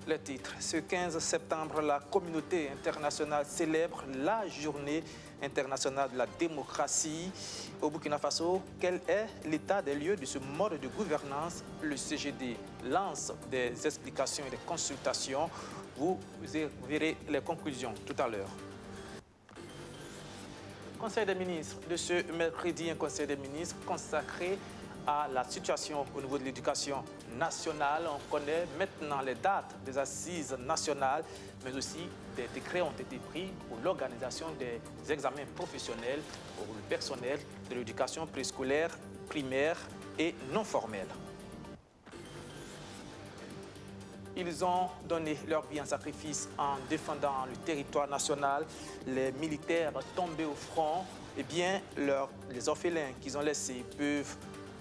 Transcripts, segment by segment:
Les titres. Ce 15 septembre, la communauté internationale célèbre la journée internationale de la démocratie. Au Burkina Faso, quel est l'état des lieux de ce mode de gouvernance? Le CGD lance des explications et des consultations. Vous verrez les conclusions tout à l'heure. Conseil des ministres de ce mercredi, un conseil des ministres consacré à la situation au niveau de l'éducation nationale. On connaît maintenant les dates des assises nationales, mais aussi des décrets ont été pris pour l'organisation des examens professionnels pour le personnel de l'éducation préscolaire, primaire et non formelle. Ils ont donné leur vie en sacrifice en défendant le territoire national. Les militaires tombés au front, eh bien, les orphelins qu'ils ont laissés peuvent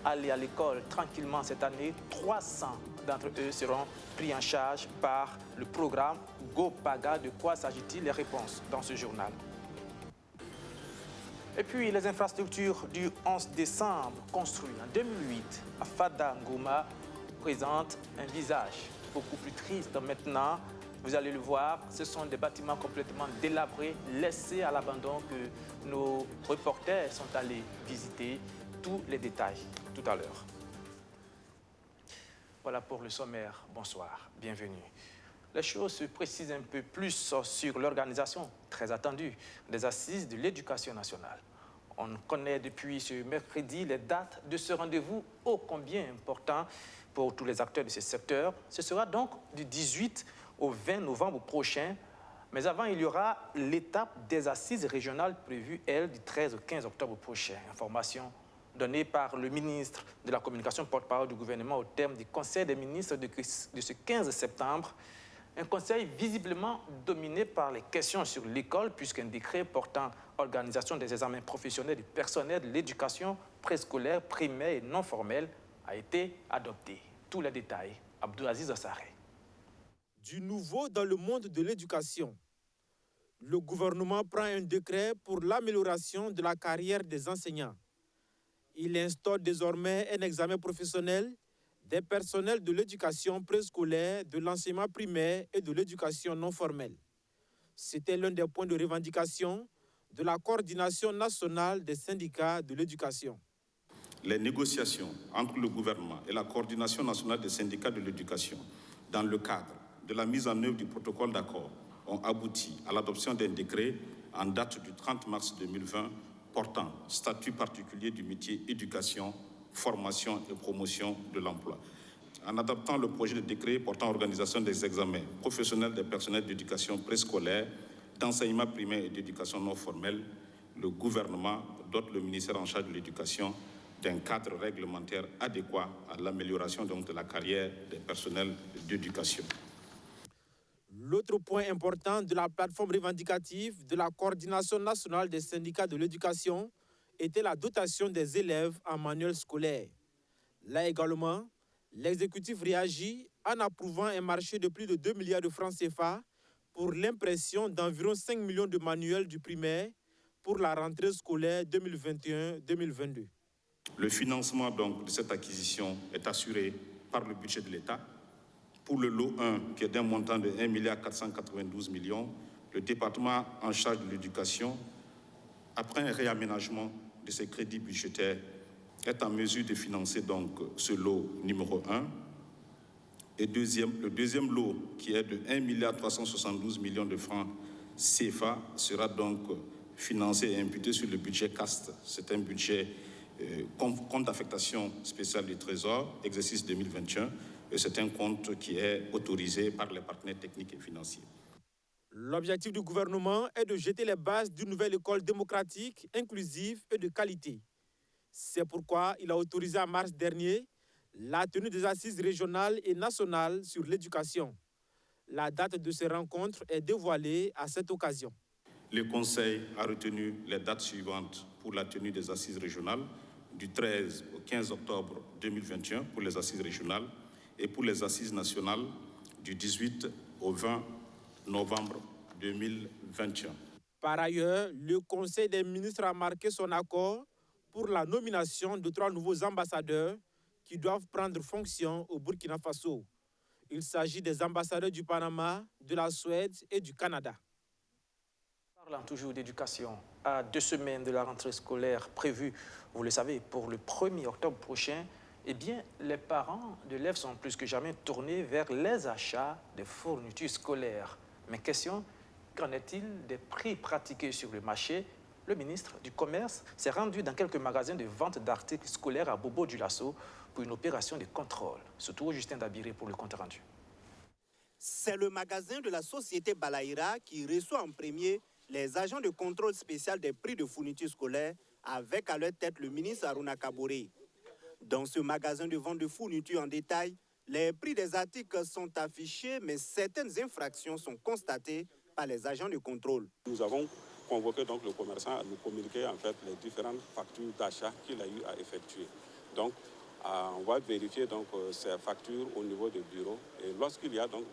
aller à l'école tranquillement cette année. 300 d'entre eux seront pris en charge par le programme GoPaga. De quoi s'agit-il? Les réponses dans ce journal. Et puis, les infrastructures du 11 décembre, construites en 2008 à Fada Ngoma, présentent un visage beaucoup plus triste maintenant. Vous allez le voir, ce sont des bâtiments complètement délabrés, laissés à l'abandon que nos reporters sont allés visiter. Tous les détails tout à l'heure. Voilà pour le sommaire. Bonsoir, bienvenue. Les choses se précisent un peu plus sur l'organisation très attendue des assises de l'éducation nationale. On connaît depuis ce mercredi les dates de ce rendez-vous ô combien important pour tous les acteurs de ce secteur. Ce sera donc du 18 au 20 novembre prochain. Mais avant, il y aura l'étape des assises régionales prévue, elle, du 13 au 15 octobre prochain. Information donnée par le ministre de la Communication, porte-parole du gouvernement, au terme du Conseil des ministres de ce 15 septembre. Un conseil visiblement dominé par les questions sur l'école, puisqu'un décret portant organisation des examens professionnels du personnel de l'éducation préscolaire, primaire et non formelle a été adopté. Tous les détails, Abdoulaziz Ossaré. Du nouveau dans le monde de l'éducation. Le gouvernement prend un décret pour l'amélioration de la carrière des enseignants. Il instaure désormais un examen professionnel des personnels de l'éducation préscolaire, de l'enseignement primaire et de l'éducation non formelle. C'était l'un des points de revendication de la coordination nationale des syndicats de l'éducation. Les négociations entre le gouvernement et la coordination nationale des syndicats de l'éducation, dans le cadre de la mise en œuvre du protocole d'accord, ont abouti à l'adoption d'un décret en date du 30 mars 2020 portant statut particulier du métier éducation, formation et promotion de l'emploi. En adoptant le projet de décret portant organisation des examens professionnels des personnels d'éducation préscolaire, d'enseignement primaire et d'éducation non formelle, le gouvernement dote le ministère en charge de l'éducation d'un cadre réglementaire adéquat à l'amélioration de la carrière des personnels d'éducation. L'autre point important de la plateforme revendicative de la coordination nationale des syndicats de l'éducation était la dotation des élèves en manuel scolaire. Là également, l'exécutif réagit en approuvant un marché de plus de 2 milliards de francs CFA pour l'impression d'environ 5 millions de manuels du primaire pour la rentrée scolaire 2021-2022. Le financement donc de cette acquisition est assuré par le budget de l'État. Pour le lot 1, qui est d'un montant de 1,492 milliard, le département en charge de l'éducation, après un réaménagement de ses crédits budgétaires, est en mesure de financer donc ce lot numéro 1. Et le deuxième lot, qui est de 1,372 milliard de francs CFA, sera donc financé et imputé sur le budget CAST. C'est un budget compte d'affectation spéciale du Trésor, exercice 2021, et c'est un compte qui est autorisé par les partenaires techniques et financiers. L'objectif du gouvernement est de jeter les bases d'une nouvelle école démocratique, inclusive et de qualité. C'est pourquoi il a autorisé en mars dernier la tenue des assises régionales et nationales sur l'éducation. La date de ces rencontres est dévoilée à cette occasion. Le Conseil a retenu les dates suivantes pour la tenue des assises régionales, du 13 au 15 octobre 2021 pour les assises régionales et pour les assises nationales du 18 au 20 novembre 2021. Par ailleurs, le Conseil des ministres a marqué son accord pour la nomination de 3 nouveaux ambassadeurs qui doivent prendre fonction au Burkina Faso. Il s'agit des ambassadeurs du Panama, de la Suède et du Canada. Parlant toujours d'éducation, à 2 semaines de la rentrée scolaire prévue, vous le savez, pour le 1er octobre prochain, eh bien, les parents d'élèves sont plus que jamais tournés vers les achats de fournitures scolaires. Mais question, qu'en est-il des prix pratiqués sur le marché? Le ministre du Commerce s'est rendu dans quelques magasins de vente d'articles scolaires à Bobo-Dioulasso pour une opération de contrôle. Surtout Justin Dabiré pour le compte rendu. C'est le magasin de la société Balaïra qui reçoit en premier les agents de contrôle spécial des prix de fournitures scolaires avec à leur tête le ministre Aruna Kaboré. Dans ce magasin de vente de fournitures en détail, les prix des articles sont affichés, mais certaines infractions sont constatées par les agents de contrôle. Nous avons convoqué donc le commerçant à nous communiquer en fait les différentes factures d'achat qu'il a eu à effectuer. Donc, on va vérifier donc ces factures au niveau du bureau et lorsqu'il y a donc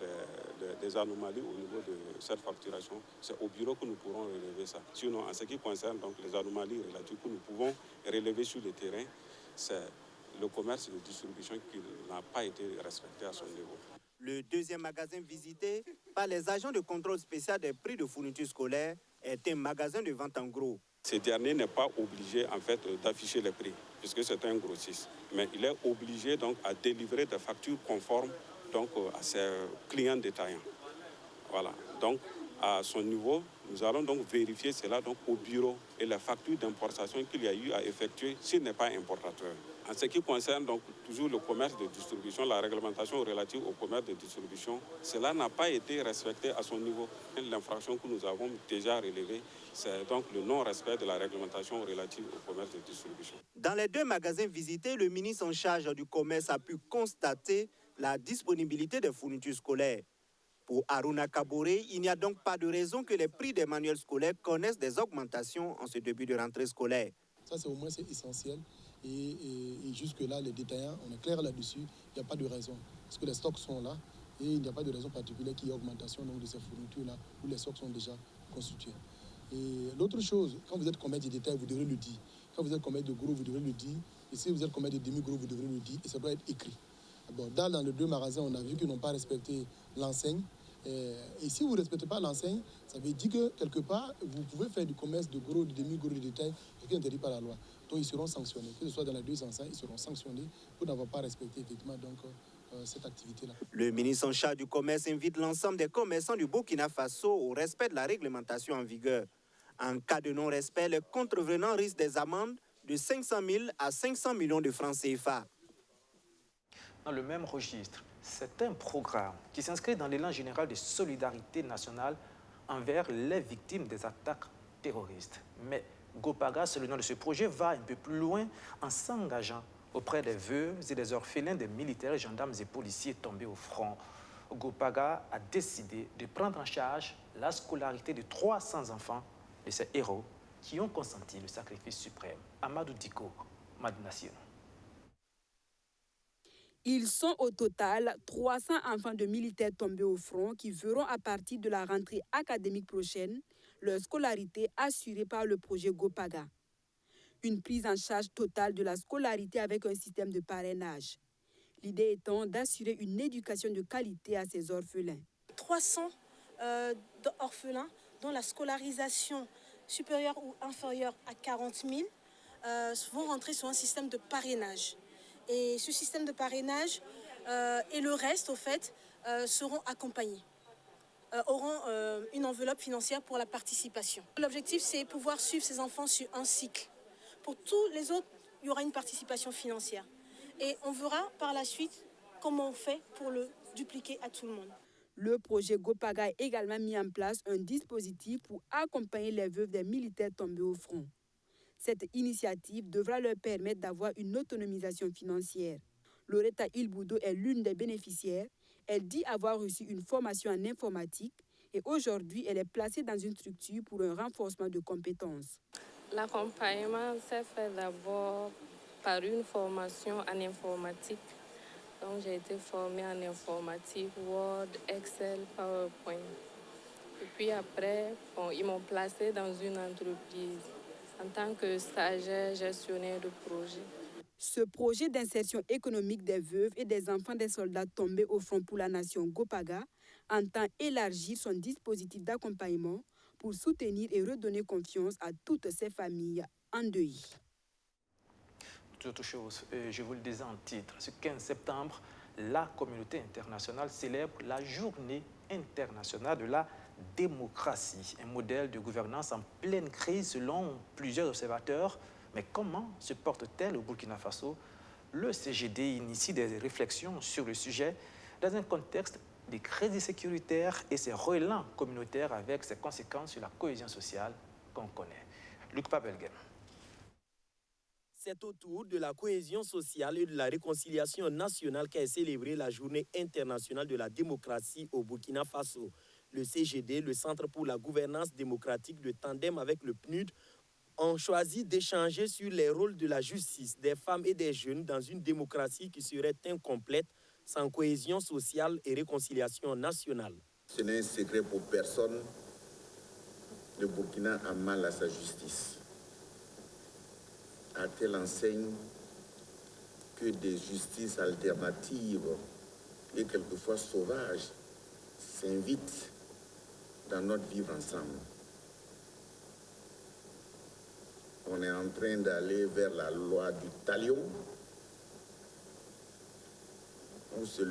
des anomalies au niveau de cette facturation, c'est au bureau que nous pourrons relever ça. Sinon, en ce qui concerne donc les anomalies relatives que nous pouvons relever sur le terrain, c'est le commerce de distribution qui n'a pas été respecté à son niveau. Le deuxième magasin visité par les agents de contrôle spécial des prix de fournitures scolaires est un magasin de vente en gros. Ce dernier n'est pas obligé en fait d'afficher les prix puisque c'est un grossiste, mais il est obligé donc à délivrer des factures conformes donc à ses clients détaillants. Voilà. Donc à son niveau, nous allons donc vérifier cela donc au bureau et la facture d'importation qu'il y a eu à effectuer s'il n'est pas importateur. En ce qui concerne donc toujours le commerce de distribution, la réglementation relative au commerce de distribution, cela n'a pas été respecté à son niveau. L'infraction que nous avons déjà relevée, c'est donc le non-respect de la réglementation relative au commerce de distribution. Dans les 2 magasins visités, le ministre en charge du commerce a pu constater la disponibilité des fournitures scolaires. Pour Aruna Kaboré, il n'y a donc pas de raison que les prix des manuels scolaires connaissent des augmentations en ce début de rentrée scolaire. Ça, c'est au moins essentiel. Et jusque-là, les détaillants, on est clair là-dessus, il n'y a pas de raison. Parce que les stocks sont là et il n'y a pas de raison particulière qu'il y ait augmentation donc, de ces fournitures-là où les stocks sont déjà constitués. Et l'autre chose, quand vous êtes commerce de détail, vous devrez le dire. Quand vous êtes commerce de gros, vous devrez le dire. Et si vous êtes commerce de demi-gros, vous devrez le dire. Et ça doit être écrit. Bon, dans les 2 magasins, on a vu qu'ils n'ont pas respecté l'enseigne. Et si vous ne respectez pas l'enseigne, ça veut dire que quelque part, vous pouvez faire du commerce de gros, de demi-gros, de détail, ce qui est interdit par la loi. Donc ils seront sanctionnés. Que ce soit dans les 2 enseignes, ils seront sanctionnés pour n'avoir pas respecté effectivement donc, cette activité-là. Le ministre en charge du commerce invite l'ensemble des commerçants du Burkina Faso au respect de la réglementation en vigueur. En cas de non-respect, les contrevenants risquent des amendes de 500 000 à 500 millions de francs CFA. Dans le même registre, c'est un programme qui s'inscrit dans l'élan général de solidarité nationale envers les victimes des attaques terroristes. Mais Gopaga, c'est le nom de ce projet, va un peu plus loin en s'engageant auprès des veuves et des orphelins des militaires, gendarmes et policiers tombés au front. Gopaga a décidé de prendre en charge la scolarité de 300 enfants de ces héros qui ont consenti le sacrifice suprême. Amadou Diko, Madination. Ils sont au total 300 enfants de militaires tombés au front qui verront à partir de la rentrée académique prochaine leur scolarité assurée par le projet Gopaga. Une prise en charge totale de la scolarité avec un système de parrainage. L'idée étant d'assurer une éducation de qualité à ces orphelins. 300 orphelins dont la scolarisation supérieure ou inférieure à 40 000 vont rentrer sur un système de parrainage. Et ce système de parrainage et le reste, au fait, seront accompagnés, auront une enveloppe financière pour la participation. L'objectif, c'est pouvoir suivre ces enfants sur un cycle. Pour tous les autres, il y aura une participation financière. Et on verra par la suite comment on fait pour le dupliquer à tout le monde. Le projet Gopaga a également mis en place un dispositif pour accompagner les veuves des militaires tombés au front. Cette initiative devra leur permettre d'avoir une autonomisation financière. Loretta Ilboudo est l'une des bénéficiaires. Elle dit avoir reçu une formation en informatique et aujourd'hui, elle est placée dans une structure pour un renforcement de compétences. L'accompagnement s'est fait d'abord par une formation en informatique. Donc, j'ai été formée en informatique, Word, Excel, PowerPoint. Et puis après, ils m'ont placée dans une entreprise en tant que stagiaire gestionnaire de projet. Ce projet d'insertion économique des veuves et des enfants des soldats tombés au front pour la nation Gopaga entend élargir son dispositif d'accompagnement pour soutenir et redonner confiance à toutes ces familles endeuillées. Autre chose, je vous le disais en titre, ce 15 septembre, la communauté internationale célèbre la Journée internationale de la démocratie, un modèle de gouvernance en pleine crise selon plusieurs observateurs. Mais comment se porte-t-elle au Burkina Faso? Le CGD initie des réflexions sur le sujet dans un contexte de crise sécuritaire et ses relents communautaires avec ses conséquences sur la cohésion sociale qu'on connaît. Luc Pabelgem. C'est autour de la cohésion sociale et de la réconciliation nationale qu'a célébré la Journée internationale de la démocratie au Burkina Faso. Le CGD, le Centre pour la gouvernance démocratique, de tandem avec le PNUD, ont choisi d'échanger sur les rôles de la justice, des femmes et des jeunes dans une démocratie qui serait incomplète sans cohésion sociale et réconciliation nationale. Ce n'est un secret pour personne, le Burkina a mal à sa justice. À telle enseigne que des justices alternatives et quelquefois sauvages s'invitent dans notre vivre ensemble. On est en train d'aller vers la loi du talion, où c'est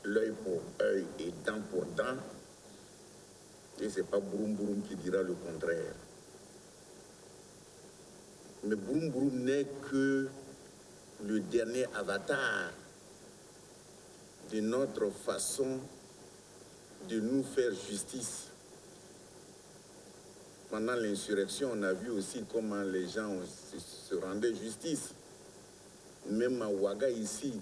l'œil pour œil et dent pour dent, et ce n'est pas Bouroum Bouroum qui dira le contraire. Mais Bouroum Bouroum n'est que le dernier avatar de notre façon de nous faire justice. Pendant l'insurrection, on a vu aussi comment les gens se rendaient justice. Même à Ouaga, ici,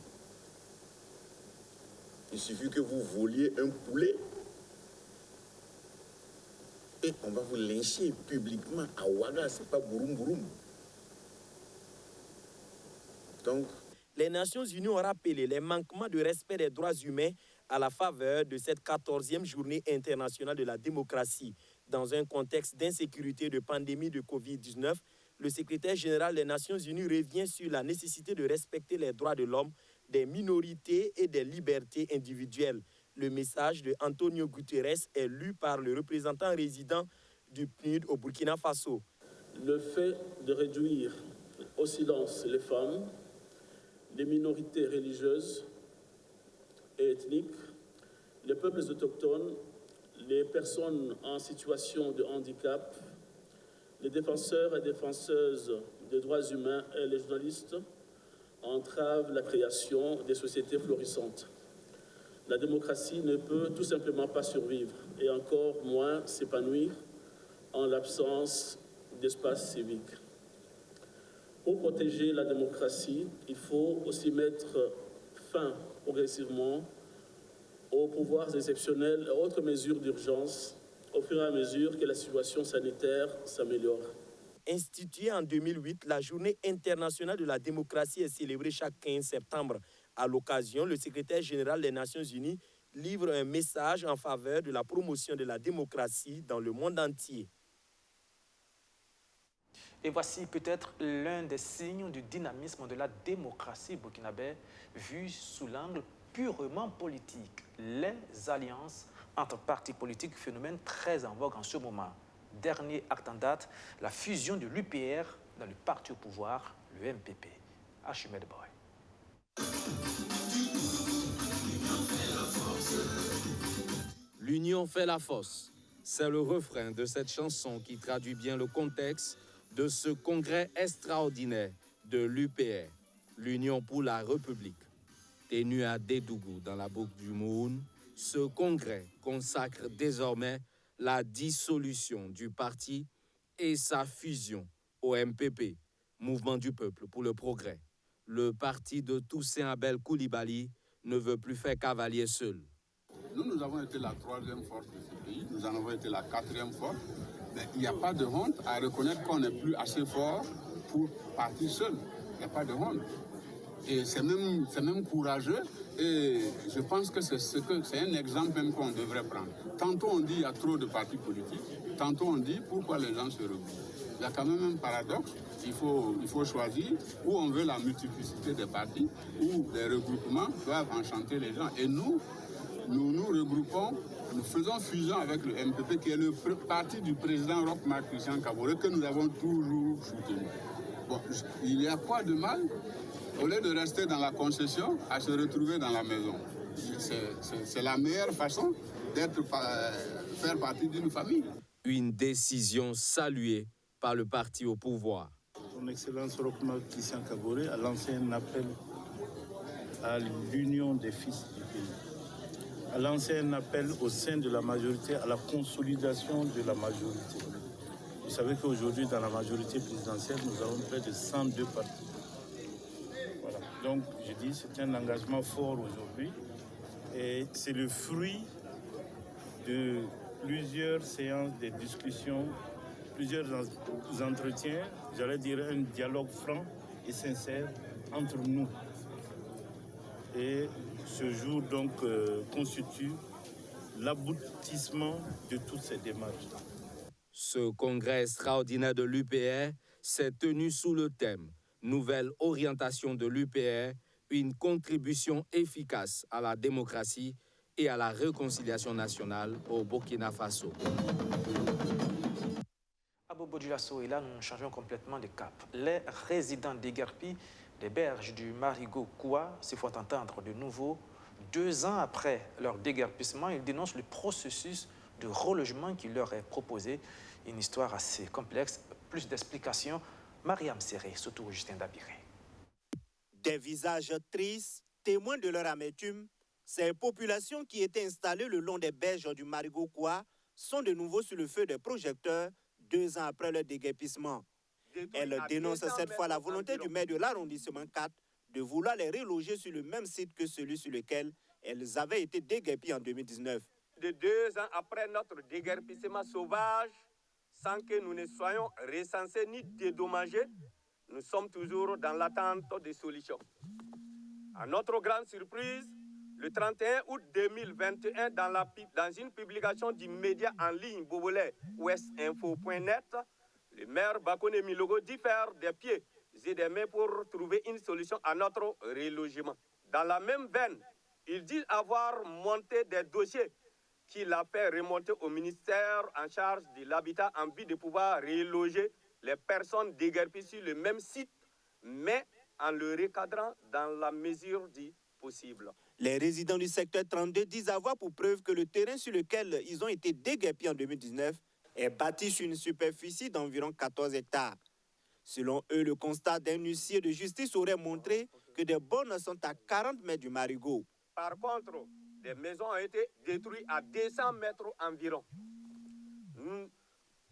il suffit que vous voliez un poulet et on va vous lyncher publiquement à Ouaga, c'est pas Bouroum Bouroum. Donc, les Nations Unies ont rappelé les manquements de respect des droits humains à la faveur de cette 14e journée internationale de la démocratie. Dans un contexte d'insécurité de pandémie de Covid-19, le secrétaire général des Nations Unies revient sur la nécessité de respecter les droits de l'homme, des minorités et des libertés individuelles. Le message de Antonio Guterres est lu par le représentant résident du PNUD au Burkina Faso. Le fait de réduire au silence les femmes, les minorités religieuses et ethniques, les peuples autochtones, les personnes en situation de handicap, les défenseurs et défenseuses des droits humains et les journalistes entravent la création des sociétés florissantes. La démocratie ne peut tout simplement pas survivre et encore moins s'épanouir en l'absence d'espace civique. Pour protéger la démocratie, il faut aussi mettre fin progressivement aux pouvoirs exceptionnels et autres mesures d'urgence au fur et à mesure que la situation sanitaire s'améliore. Instituée en 2008, la Journée internationale de la démocratie est célébrée chaque 15 septembre. À l'occasion, le secrétaire général des Nations Unies livre un message en faveur de la promotion de la démocratie dans le monde entier. Et voici peut-être l'un des signes du dynamisme de la démocratie burkinabé vu sous l'angle purement politique. Les alliances entre partis politiques, phénomène très en vogue en ce moment. Dernier acte en date, la fusion de l'UPR dans le parti au pouvoir, le MPP. Archimède Boy. L'union fait la force. C'est le refrain de cette chanson qui traduit bien le contexte de ce congrès extraordinaire de l'UPR, l'Union pour la République. Tenu à Dédougou, dans la boucle du Moun, ce congrès consacre désormais la dissolution du parti et sa fusion au MPP, Mouvement du Peuple pour le Progrès. Le parti de Toussaint Abel Coulibaly ne veut plus faire cavalier seul. Nous avons été la 3e force de ce pays, nous en avons été la 4e force. Mais il n'y a pas de honte à reconnaître qu'on n'est plus assez fort pour partir seul. Il n'y a pas de honte. Et c'est même courageux. Et je pense que c'est un exemple même qu'on devrait prendre. Tantôt on dit qu'il y a trop de partis politiques, tantôt on dit pourquoi les gens se regroupent. Il y a quand même un paradoxe. il faut choisir où on veut la multiplicité des partis, où les regroupements doivent enchanter les gens. Et nous regroupons, nous faisons fusion avec le MPP, qui est le parti du président Roch Marc Christian Kaboré, que nous avons toujours soutenu. Bon, il y a quoi de mal, au lieu de rester dans la concession, à se retrouver dans la maison? C'est la meilleure façon faire partie d'une famille. Une décision saluée par le parti au pouvoir. Son Excellence Roch Marc Christian Kaboré a lancé un appel à l'union des fils du pays, a lancé un appel au sein de la majorité à la consolidation de la majorité. Vous savez qu'aujourd'hui, dans la majorité présidentielle, nous avons près de 102 partis. Voilà. Donc, je dis, c'est un engagement fort aujourd'hui et c'est le fruit de plusieurs séances de discussion, plusieurs entretiens, j'allais dire un dialogue franc et sincère entre nous. Et ce jour donc constitue l'aboutissement de toutes ces démarches. Ce congrès extraordinaire de l'UPR s'est tenu sous le thème « Nouvelle orientation de l'UPR, une contribution efficace à la démocratie et à la réconciliation nationale au Burkina Faso ». À Bobo Dioulasso, et là, nous changeons complètement de cap. Les résidents d'Éguerpi, des berges du Marigot Koua, se font entendre de nouveau. 2 ans après leur déguerpissement, ils dénoncent le processus de relogement qui leur est proposé. Une histoire assez complexe. Plus d'explications, Mariam Serré, surtout Justin Dabiré. Des visages tristes, témoins de leur amertume, ces populations qui étaient installées le long des berges du Marigot Koua sont de nouveau sur le feu des projecteurs 2 ans après leur déguerpissement. Elles dénoncent cette fois la volonté du maire de l'arrondissement 4 de vouloir les reloger sur le même site que celui sur lequel elles avaient été déguerpies en 2019. De 2 ans après notre déguerpissement sauvage, sans que nous ne soyons recensés ni dédommagés, nous sommes toujours dans l'attente des solutions. À notre grande surprise, le 31 août 2021, dans une publication du média en ligne bobolais ouestinfo.net, le maire Bakone Milogo dit faire des pieds et des mains pour trouver une solution à notre relogement. Dans la même veine, il dit avoir monté des dossiers qu'il a fait remonter au ministère en charge de l'habitat en vue de pouvoir reloger les personnes déguerpies sur le même site, mais en le recadrant dans la mesure du possible. Les résidents du secteur 32 disent avoir pour preuve que le terrain sur lequel ils ont été déguerpis en 2019 est bâti sur une superficie d'environ 14 hectares. Selon eux, le constat d'un huissier de justice aurait montré que des bornes sont à 40 mètres du Marigot. Par contre, des maisons ont été détruites à 200 mètres environ.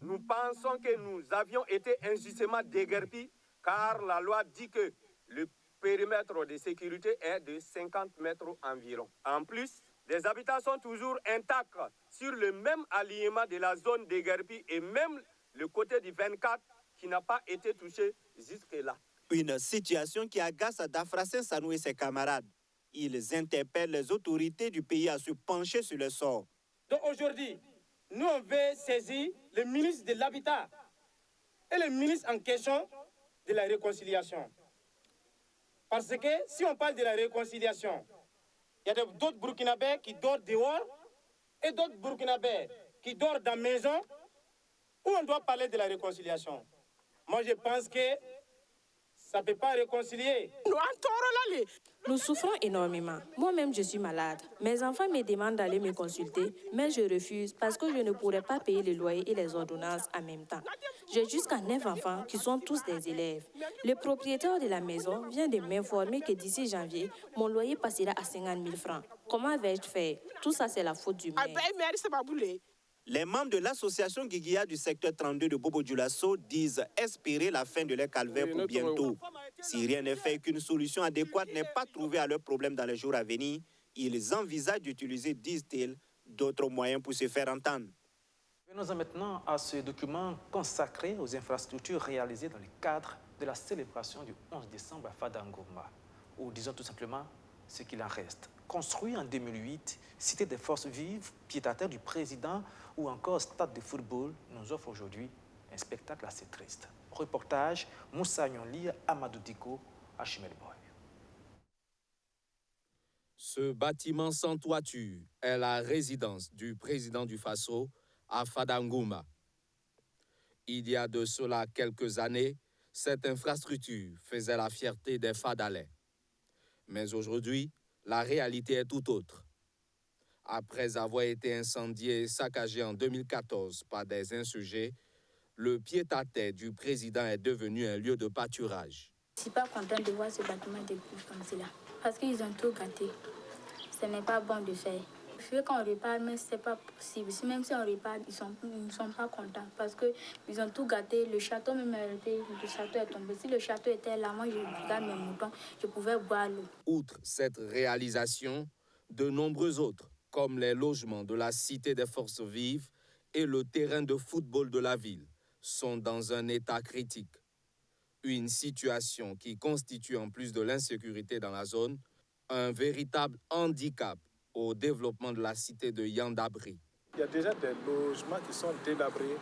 Nous pensons que nous avions été injustement déguerpis car la loi dit que le périmètre de sécurité est de 50 mètres environ. En plus, les habitats sont toujours intacts sur le même alignement de la zone déguerpie et même le côté du 24 qui n'a pas été touché jusque-là. Une situation qui agace Dafrassin Sanou et ses camarades. Ils interpellent les autorités du pays à se pencher sur le sort. Donc aujourd'hui, nous on veut saisir le ministre de l'Habitat et le ministre en question de la réconciliation. Parce que si on parle de la réconciliation, il y a d'autres Burkinabés qui dorment dehors et d'autres Burkinabés qui dorment dans la maison où on doit parler de la réconciliation. Moi, je pense que ça ne peut pas réconcilier. Nous souffrons énormément. Moi-même, je suis malade. Mes enfants me demandent d'aller me consulter, mais je refuse parce que je ne pourrais pas payer les loyers et les ordonnances en même temps. J'ai jusqu'à 9 enfants qui sont tous des élèves. Le propriétaire de la maison vient de m'informer que d'ici janvier, mon loyer passera à 50 000 francs. Comment vais-je faire? Tout ça, c'est la faute du maire. Les membres de l'association Guiguia du secteur 32 de Bobo Dioulasso disent espérer la fin de leur calvaire pour bientôt. Si rien n'est fait et qu'une solution adéquate n'est pas trouvée à leurs problèmes dans les jours à venir, ils envisagent d'utiliser, disent-ils, d'autres moyens pour se faire entendre. Venons maintenant à ce document consacré aux infrastructures réalisées dans le cadre de la célébration du 11 décembre à Fadangoma, ou disons tout simplement ce qu'il en reste. Construit en 2008, cité des forces vives, pied-à-terre du président ou encore stade de football nous offre aujourd'hui un spectacle assez triste. Reportage Moussa Nyonli, Amadou Diko, Archimède Boy. Ce bâtiment sans toiture est la résidence du président du Faso à Fadangouma. Il y a de cela quelques années, cette infrastructure faisait la fierté des Fadalais. Mais aujourd'hui, la réalité est tout autre. Après avoir été incendié et saccagé en 2014 par des insurgés, le pied-à-terre du président est devenu un lieu de pâturage. Je ne suis pas contente de voir ce bâtiment détruit comme cela, parce qu'ils ont tout gâté. Ce n'est pas bon de faire. Je veux qu'on répare, mais ce n'est pas possible. Même si on répare, ils ne sont pas contents, parce qu'ils ont tout gâté. Le château même le château est tombé. Si le château était là, moi je regarde mes moutons, je pouvais boire l'eau. Outre cette réalisation, de nombreux autres, comme les logements de la Cité des Forces Vives et le terrain de football de la ville, sont dans un état critique. Une situation qui constitue, en plus de l'insécurité dans la zone, un véritable handicap au développement de la cité de Yandabri. Il y a déjà des logements qui sont délabrés,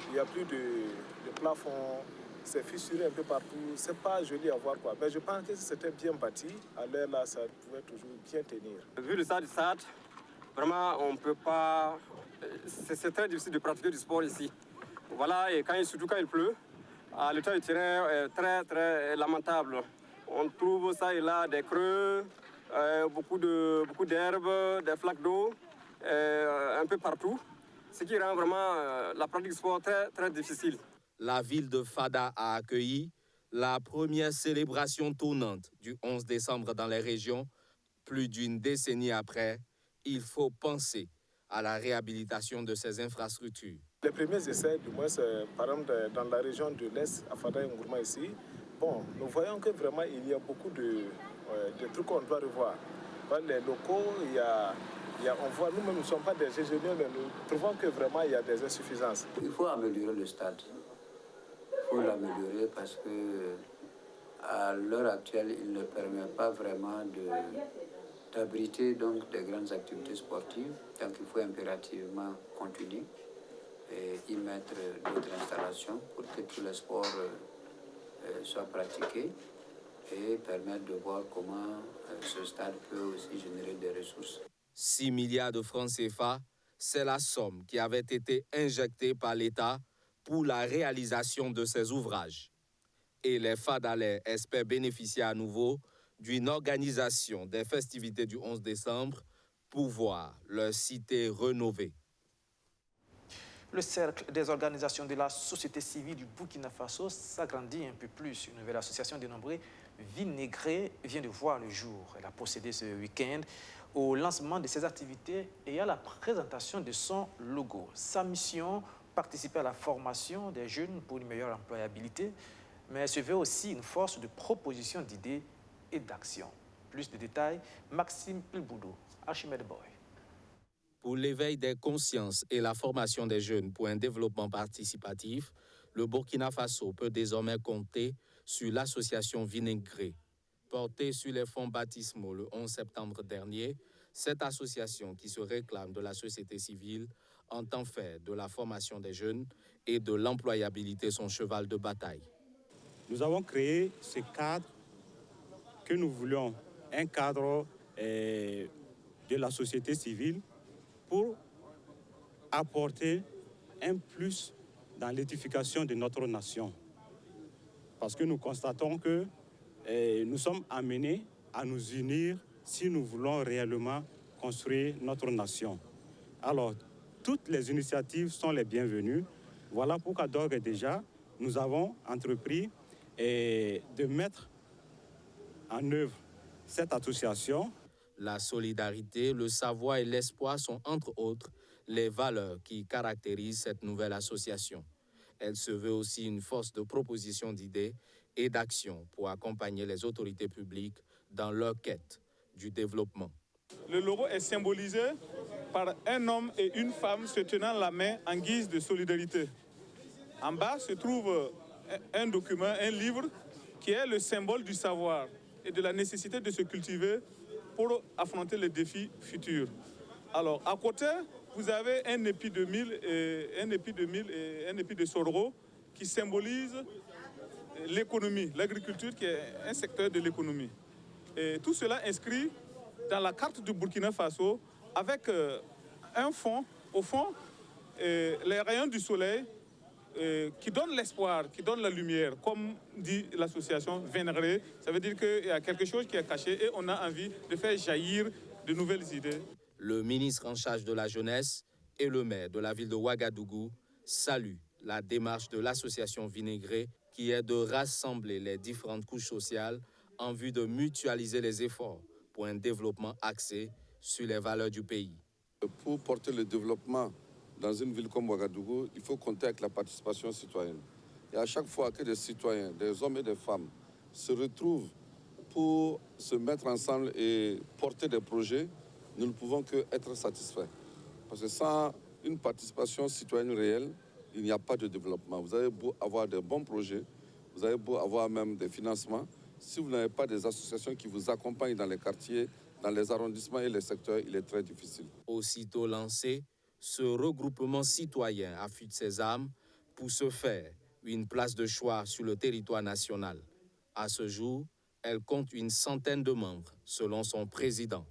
il n'y a plus de plafond, c'est fissuré un peu partout, c'est pas joli à voir quoi. Mais je pense que si c'était bien bâti, à l'heure là, ça pouvait toujours bien tenir. Vu le stade du Stade, vraiment on ne peut pas... C'est très difficile de pratiquer du sport ici. Voilà, et surtout quand il pleut, l'état du terrain est très très lamentable. On trouve ça et là des creux, beaucoup d'herbes, des flaques d'eau, un peu partout, ce qui rend vraiment la pratique du sport très, très difficile. La ville de Fada a accueilli la première célébration tournante du 11 décembre dans les régions. Plus d'une décennie après, il faut penser à la réhabilitation de ces infrastructures. Les premiers essais, du moins, par exemple, dans la région de l'Est, à Fada et Ngourma ici, bon, nous voyons que vraiment il y a beaucoup de trucs qu'on doit revoir. Les locaux, on voit, nous-mêmes, nous ne sommes pas des ingénieurs, mais nous trouvons que vraiment il y a des insuffisances. Il faut améliorer le stade. Il faut l'améliorer parce que à l'heure actuelle, il ne permet pas vraiment d'abriter donc des grandes activités sportives. Donc il faut impérativement continuer et y mettre d'autres installations pour que tous les sports soient pratiqués et permettre de voir comment ce stade peut aussi générer des ressources. 6 milliards de francs CFA, c'est la somme qui avait été injectée par l'État pour la réalisation de ces ouvrages. Et les Fadalais espèrent bénéficier à nouveau d'une organisation des festivités du 11 décembre pour voir leur cité rénovée. Le cercle des organisations de la société civile du Burkina Faso s'agrandit un peu plus. Une nouvelle association dénommée Vinaigré vient de voir le jour. Elle a procédé ce week-end au lancement de ses activités et à la présentation de son logo. Sa mission, participer à la formation des jeunes pour une meilleure employabilité, mais elle se veut aussi une force de proposition d'idées et d'action. Plus de détails, Maxime Ilboudou, Archimède Boy. Pour l'éveil des consciences et la formation des jeunes pour un développement participatif, le Burkina Faso peut désormais compter sur l'association Vinaigré. Portée sur les fonds baptismaux le 11 septembre dernier, cette association qui se réclame de la société civile entend faire de la formation des jeunes et de l'employabilité son cheval de bataille. Nous avons créé ce cadre que nous voulions, un cadre de la société civile pour apporter un plus dans l'édification de notre nation. Parce que nous constatons que nous sommes amenés à nous unir si nous voulons réellement construire notre nation. Alors, toutes les initiatives sont les bienvenues. Voilà pourquoi d'ores et déjà, nous avons entrepris de mettre en œuvre cette association. La solidarité, le savoir et l'espoir sont entre autres les valeurs qui caractérisent cette nouvelle association. Elle se veut aussi une force de proposition d'idées et d'action pour accompagner les autorités publiques dans leur quête du développement. Le logo est symbolisé par un homme et une femme se tenant la main en guise de solidarité. En bas se trouve un document, un livre, qui est le symbole du savoir et de la nécessité de se cultiver pour affronter les défis futurs. Alors, à côté, vous avez un épi de mil et un épi de sorgho qui symbolise l'économie, l'agriculture qui est un secteur de l'économie. Et tout cela inscrit dans la carte du Burkina Faso avec un fond, au fond, les rayons du soleil qui donnent l'espoir, qui donnent la lumière. Comme dit l'association Vénéré, ça veut dire qu'il y a quelque chose qui est caché et on a envie de faire jaillir de nouvelles idées. Le ministre en charge de la jeunesse et le maire de la ville de Ouagadougou saluent la démarche de l'association Vinaigré qui est de rassembler les différentes couches sociales en vue de mutualiser les efforts pour un développement axé sur les valeurs du pays. Pour porter le développement dans une ville comme Ouagadougou, il faut compter avec la participation citoyenne. Et à chaque fois que des citoyens, des hommes et des femmes, se retrouvent pour se mettre ensemble et porter des projets, nous ne pouvons qu'être satisfaits. Parce que sans une participation citoyenne réelle, il n'y a pas de développement. Vous avez beau avoir de bons projets, vous avez beau avoir même des financements, si vous n'avez pas des associations qui vous accompagnent dans les quartiers, dans les arrondissements et les secteurs, il est très difficile. Aussitôt lancé, ce regroupement citoyen affûte ses armes pour se faire une place de choix sur le territoire national. À ce jour, elle compte une centaine de membres, selon son président.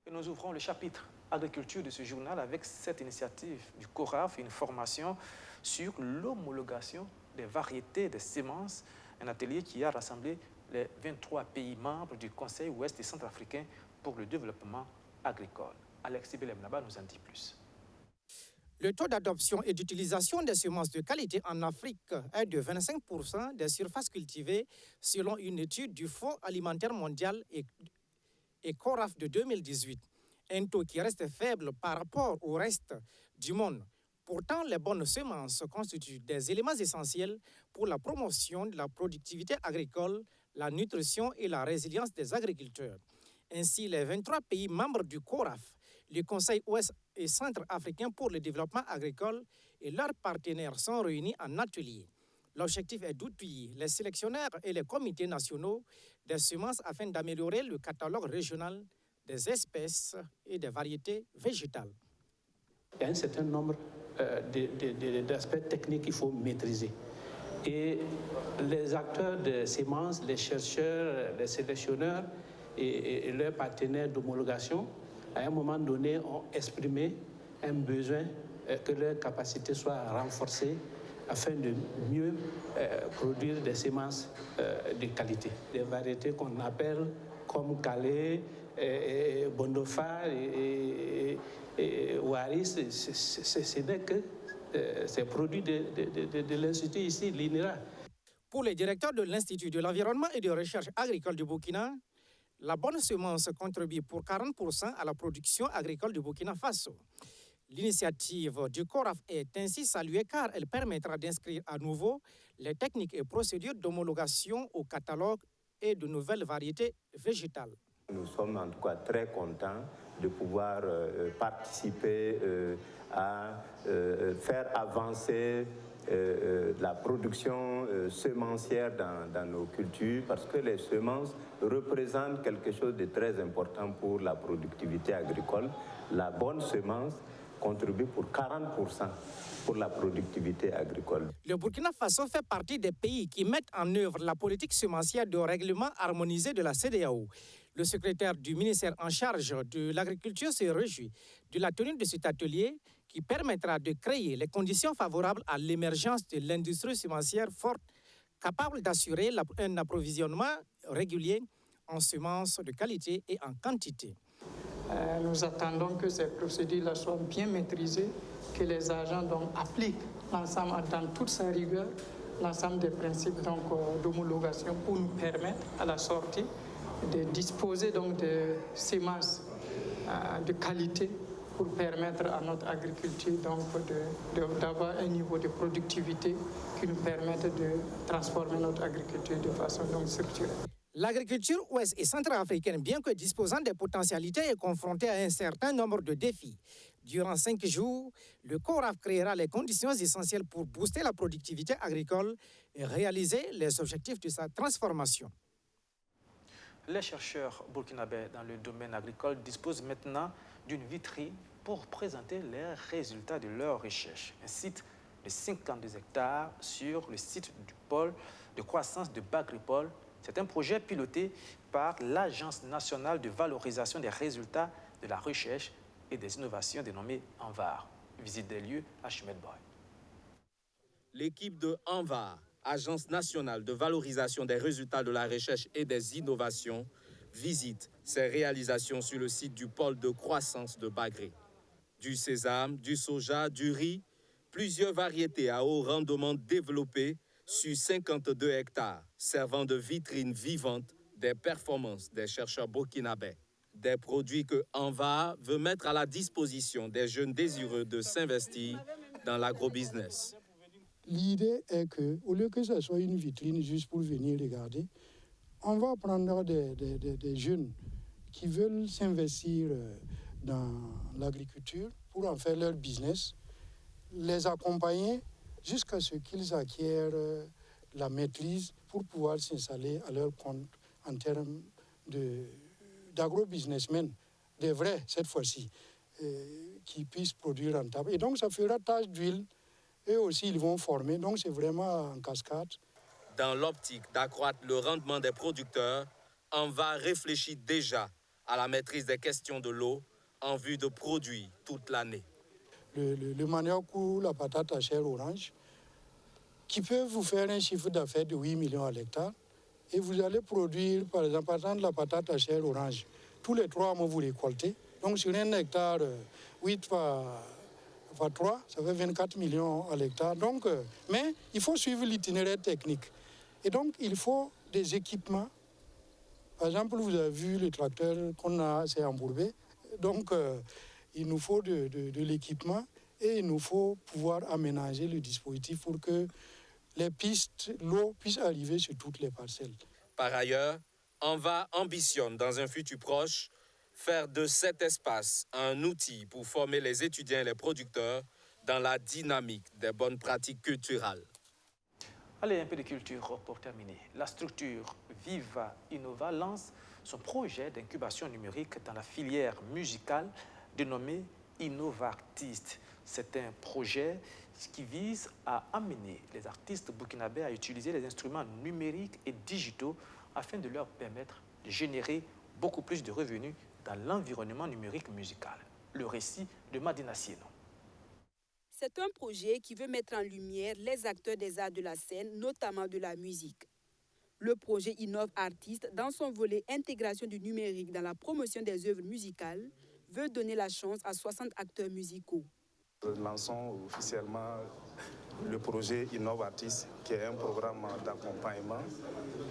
Et nous ouvrons le chapitre agriculture de ce journal avec cette initiative du CORAF, une formation sur l'homologation des variétés de semences, un atelier qui a rassemblé les 23 pays membres du Conseil ouest et centrafricain pour le développement agricole. Alexis Belemnaba nous en dit plus. Le taux d'adoption et d'utilisation des semences de qualité en Afrique est de 25% des surfaces cultivées selon une étude du Fonds alimentaire mondial et CORAF de 2018. Un taux qui reste faible par rapport au reste du monde. Pourtant, les bonnes semences constituent des éléments essentiels pour la promotion de la productivité agricole, la nutrition et la résilience des agriculteurs. Ainsi, les 23 pays membres du CORAF, le Conseil ouest et centrafricain pour le développement agricole et leurs partenaires sont réunis en atelier. L'objectif est d'outiller les sélectionneurs et les comités nationaux des semences afin d'améliorer le catalogue régional des espèces et des variétés végétales. Il y a un certain nombre d'aspects techniques qu'il faut maîtriser. Et les acteurs de semences, les chercheurs, les sélectionneurs et leurs partenaires d'homologation, à un moment donné, ont exprimé un besoin que leurs capacités soient renforcées afin de mieux produire des semences de qualité. Des variétés qu'on appelle comme Calais, Bondofa et Waris, ce n'est que ces produits de l'Institut ici, l'INRA. Pour le directeur de l'Institut de l'environnement et de recherche agricole du Burkina, la bonne semence contribue pour 40% à la production agricole du Burkina Faso. L'initiative du CORAF est ainsi saluée car elle permettra d'inscrire à nouveau les techniques et procédures d'homologation au catalogue et de nouvelles variétés végétales. Nous sommes en tout cas très contents de pouvoir participer à faire avancer la production semencière dans nos cultures parce que les semences représentent quelque chose de très important pour la productivité agricole. La bonne semence contribue pour 40% pour la productivité agricole. Le Burkina Faso fait partie des pays qui mettent en œuvre la politique semencière de règlement harmonisé de la CEDEAO. Le secrétaire du ministère en charge de l'agriculture se réjouit de la tenue de cet atelier qui permettra de créer les conditions favorables à l'émergence de l'industrie semencière forte, capable d'assurer un approvisionnement régulier en semences de qualité et en quantité. Nous attendons que ces procédures-là soient bien maîtrisées, que les agents appliquent l'ensemble dans toute sa rigueur, l'ensemble des principes d'homologation pour nous permettre à la sortie de disposer de semences de qualité pour permettre à notre agriculture d'avoir un niveau de productivité qui nous permette de transformer notre agriculture de façon structurelle. L'agriculture ouest et centrafricaine, bien que disposant des potentialités, est confrontée à un certain nombre de défis. Durant 5 jours, le CORAF créera les conditions essentielles pour booster la productivité agricole et réaliser les objectifs de sa transformation. Les chercheurs burkinabés dans le domaine agricole disposent maintenant d'une vitrine pour présenter les résultats de leurs recherches. Un site de 52 hectares sur le site du pôle de croissance de Bagripol. C'est un projet piloté par l'Agence nationale de valorisation des résultats de la recherche et des innovations dénommée ANVAR. Visite des lieux à Chumedboy. L'équipe de ANVAR, Agence nationale de valorisation des résultats de la recherche et des innovations, visite ses réalisations sur le site du pôle de croissance de Bagré. Du sésame, du soja, du riz, plusieurs variétés à haut rendement développées sur 52 hectares, servant de vitrine vivante des performances des chercheurs burkinabés. Des produits que ANVAR veut mettre à la disposition des jeunes désireux de s'investir dans l'agrobusiness. L'idée est qu'au lieu que ce soit une vitrine juste pour venir regarder, on va prendre des jeunes qui veulent s'investir dans l'agriculture pour en faire leur business, les accompagner jusqu'à ce qu'ils acquièrent la maîtrise pour pouvoir s'installer à leur compte en termes d'agro-businessmen, des vrais cette fois-ci, qui puissent produire rentable. Et donc ça fera tache d'huile. Eux aussi, ils vont former, donc c'est vraiment en cascade. Dans l'optique d'accroître le rendement des producteurs, ANVAR réfléchit déjà à la maîtrise des questions de l'eau en vue de produire toute l'année. Le manioc ou la patate à chair orange, qui peut vous faire un chiffre d'affaires de 8 millions à l'hectare, et vous allez produire, par exemple, la patate à chair orange. Tous les 3 mois, vous récoltez. Donc sur un hectare, 8 par 3, ça fait 24 millions à l'hectare. Donc, mais il faut suivre l'itinéraire technique. Et donc, il faut des équipements. Par exemple, vous avez vu le tracteur qu'on a, c'est embourbé. Donc, il nous faut de l'équipement et il nous faut pouvoir aménager le dispositif pour que les pistes, l'eau puisse arriver sur toutes les parcelles. Par ailleurs, ANVAR ambitionne dans un futur proche faire de cet espace un outil pour former les étudiants et les producteurs dans la dynamique des bonnes pratiques culturelles. Allez, un peu de culture pour terminer. La structure Viva Innova lance son projet d'incubation numérique dans la filière musicale dénommé Innovartist. C'est un projet qui vise à amener les artistes burkinabés à utiliser les instruments numériques et digitaux afin de leur permettre de générer beaucoup plus de revenus dans l'environnement numérique musical. Le récit de Madina Sieno. C'est un projet qui veut mettre en lumière les acteurs des arts de la scène, notamment de la musique. Le projet Innovartist, dans son volet intégration du numérique dans la promotion des œuvres musicales, veut donner la chance à 60 acteurs musicaux. Nous lançons officiellement le projet Innovartist, qui est un programme d'accompagnement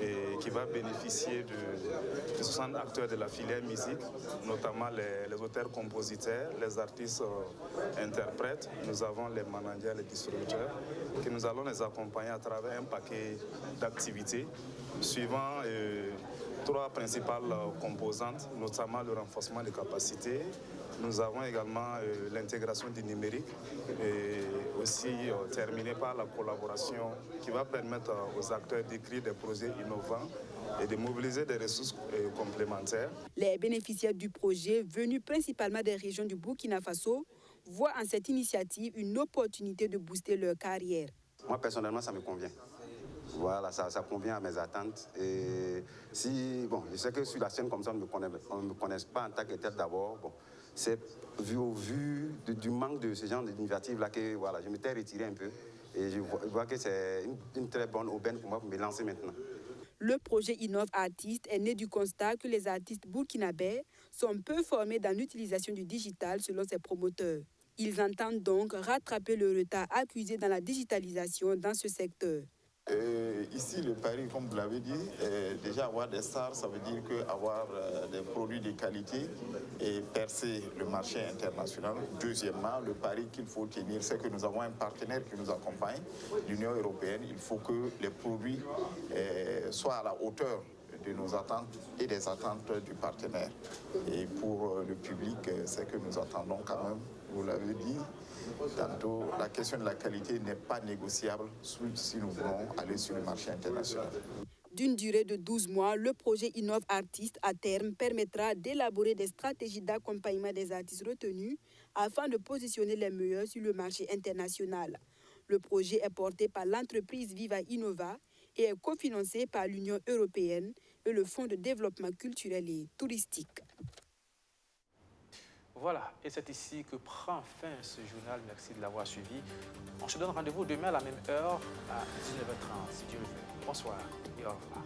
et qui va bénéficier de 60 acteurs de la filière musique, notamment les auteurs-compositeurs, les artistes interprètes. Nous avons les managers, les distributeurs, que nous allons les accompagner à travers un paquet d'activités suivant 3 principales composantes, notamment le renforcement des capacités. Nous avons également l'intégration du numérique et aussi terminé par la collaboration qui va permettre aux acteurs d'écrire des projets innovants et de mobiliser des ressources complémentaires. Les bénéficiaires du projet, venus principalement des régions du Burkina Faso, voient en cette initiative une opportunité de booster leur carrière. Moi, personnellement, ça me convient. Voilà, ça convient à mes attentes. Et si, bon, je sais que sur la scène comme ça, on ne me connaît pas en tant que tel d'abord. Bon, c'est au vu du manque de ce genre d'initiative-là que voilà, je m'étais retiré un peu. Et je vois que c'est une très bonne aubaine pour moi pour me lancer maintenant. Le projet Innovartist est né du constat que les artistes burkinabés sont peu formés dans l'utilisation du digital selon ses promoteurs. Ils entendent donc rattraper le retard accusé dans la digitalisation dans ce secteur. Ici, le pari, comme vous l'avez dit, déjà avoir des stars, ça veut dire qu'avoir des produits de qualité et percer le marché international. Deuxièmement, le pari qu'il faut tenir, c'est que nous avons un partenaire qui nous accompagne, l'Union européenne. Il faut que les produits soient à la hauteur de nos attentes et des attentes du partenaire. Et pour le public, c'est que nous attendons quand même, vous l'avez dit, tantôt, la question de la qualité n'est pas négociable si nous voulons aller sur le marché international. D'une durée de 12 mois, le projet Innovartist à terme permettra d'élaborer des stratégies d'accompagnement des artistes retenus afin de positionner les meilleurs sur le marché international. Le projet est porté par l'entreprise Viva Innova et est cofinancé par l'Union européenne et le Fonds de développement culturel et touristique. Voilà, et c'est ici que prend fin ce journal. Merci de l'avoir suivi. On se donne rendez-vous demain à la même heure, à 19h30, si Dieu le veut. Bonsoir et au revoir.